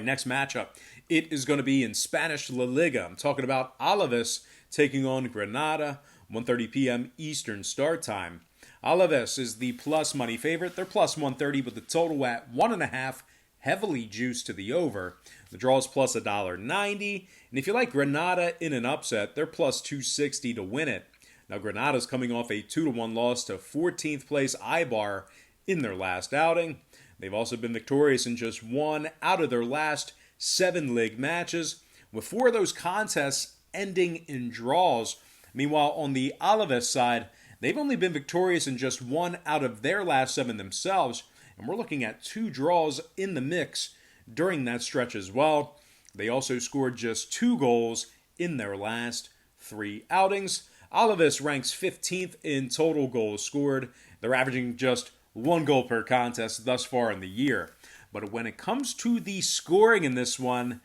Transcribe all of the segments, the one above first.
Next matchup, it is going to be in Spanish La Liga. I'm talking about Alaves taking on Granada, 1:30 p.m. Eastern start time. Alaves is the plus money favorite. They're plus 130 with the total at 1.5, heavily juiced to the over. The draw is plus $1.90. And if you like Granada in an upset, they're plus 260 to win it. Now, Granada's coming off a 2-1 loss to 14th place Eibar in their last outing. They've also been victorious in just 1 out of their last 7 league matches, with 4 of those contests ending in draws. Meanwhile, on the Alaves side, they've only been victorious in just 1 out of their last 7 themselves, and we're looking at 2 draws in the mix during that stretch as well. They also scored just 2 goals in their last 3 outings. Alaves ranks 15th in total goals scored. They're averaging just 1 goal per contest thus far in the year. But when it comes to the scoring in this one,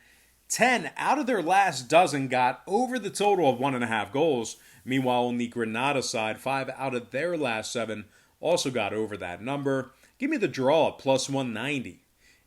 10 out of their last dozen got over the total of 1.5 goals. Meanwhile, on the Granada side, 5 out of their last 7 also got over that number. Give me the draw at plus 190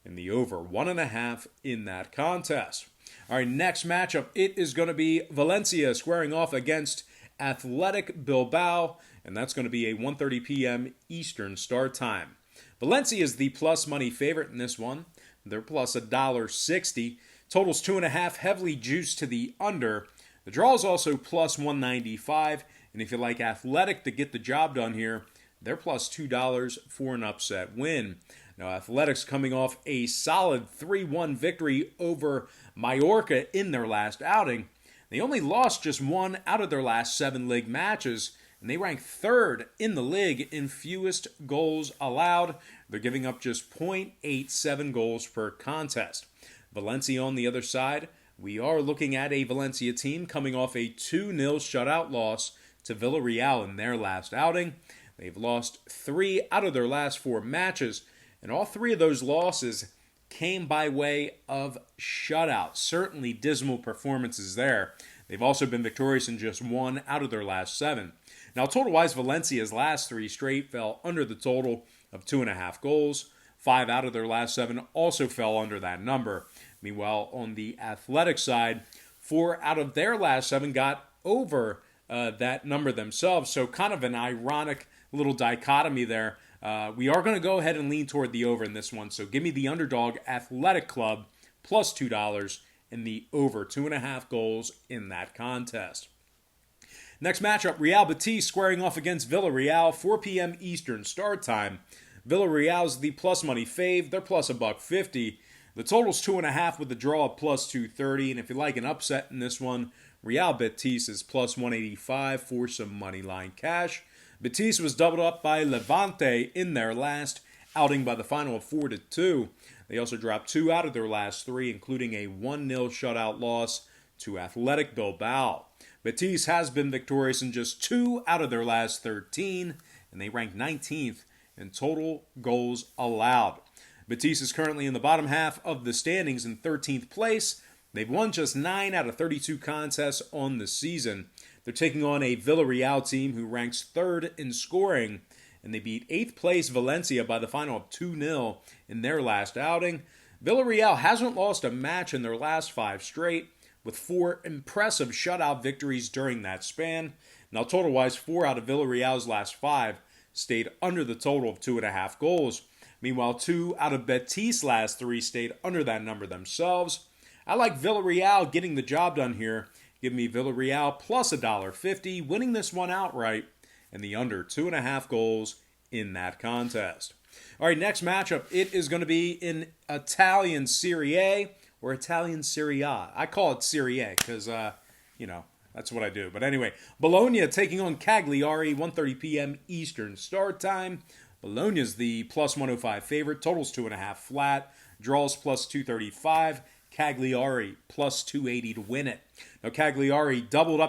and the over 1.5 in that contest. All right, next matchup, it is going to be Valencia squaring off against Athletic Bilbao, and that's going to be a 1:30 p.m. Eastern start time. Valencia is the plus money favorite in this one. They're plus $1.60. Totals 2.5, heavily juiced to the under. The draw is also plus 195, and if you like Athletic to get the job done here, they're plus $2 for an upset win. Now, Athletics coming off a solid 3-1 victory over Mallorca in their last outing. They only lost just 1 out of their last 7 league matches, and they rank 3rd in the league in fewest goals allowed. They're giving up just 0.87 goals per contest. Valencia on the other side, we are looking at a Valencia team coming off a 2-0 shutout loss to Villarreal in their last outing. They've lost 3 out of their last 4 matches, and all 3 of those losses came by way of shutouts. Certainly dismal performances there. They've also been victorious in just 1 out of their last 7. Now, total-wise, Valencia's last 3 straight fell under the total of 2.5 goals. 5 out of their last 7 also fell under that number. Meanwhile, on the Athletic side, 4 out of their last 7 got over that number themselves. So kind of an ironic little dichotomy there. We are going to go ahead and lean toward the over in this one. So give me the Underdog Athletic Club plus $2 and the over 2.5 goals in that contest. Next matchup, Real Betis squaring off against Villarreal, 4 p.m. Eastern start time. Villarreal's the plus money fave. They're plus $1.50. The total's 2.5 with the draw of plus 230. And if you like an upset in this one, Real Betis is plus 185 for some money line cash. Betis was doubled up by Levante in their last outing by the final of 4-2. They also dropped 2 out of their last 3, including a 1-0 shutout loss to Athletic Bilbao. Betis has been victorious in just 2 out of their last 13, and they rank 19th in total goals allowed. Betis is currently in the bottom half of the standings in 13th place. They've won just 9 out of 32 contests on the season. They're taking on a Villarreal team who ranks 3rd in scoring, and they beat 8th place Valencia by the final of 2-0 in their last outing. Villarreal hasn't lost a match in their last 5 straight, with 4 impressive shutout victories during that span. Now, total-wise, 4 out of Villarreal's last 5 stayed under the total of 2.5 goals. Meanwhile, 2 out of Betis' last 3 stayed under that number themselves. I like Villarreal getting the job done here. Give me Villarreal plus $1.50, winning this one outright, and the under 2.5 goals in that contest. All right, next matchup, it is going to be in Italian Serie A or Italian Serie A. I call it Serie A because, that's what I do. But anyway, Bologna taking on Cagliari, 1:30 p.m. Eastern start time. Bologna's the plus 105 favorite. Totals 2.5 flat. Draws plus 235. Cagliari plus 280 to win it. Now, Cagliari doubled up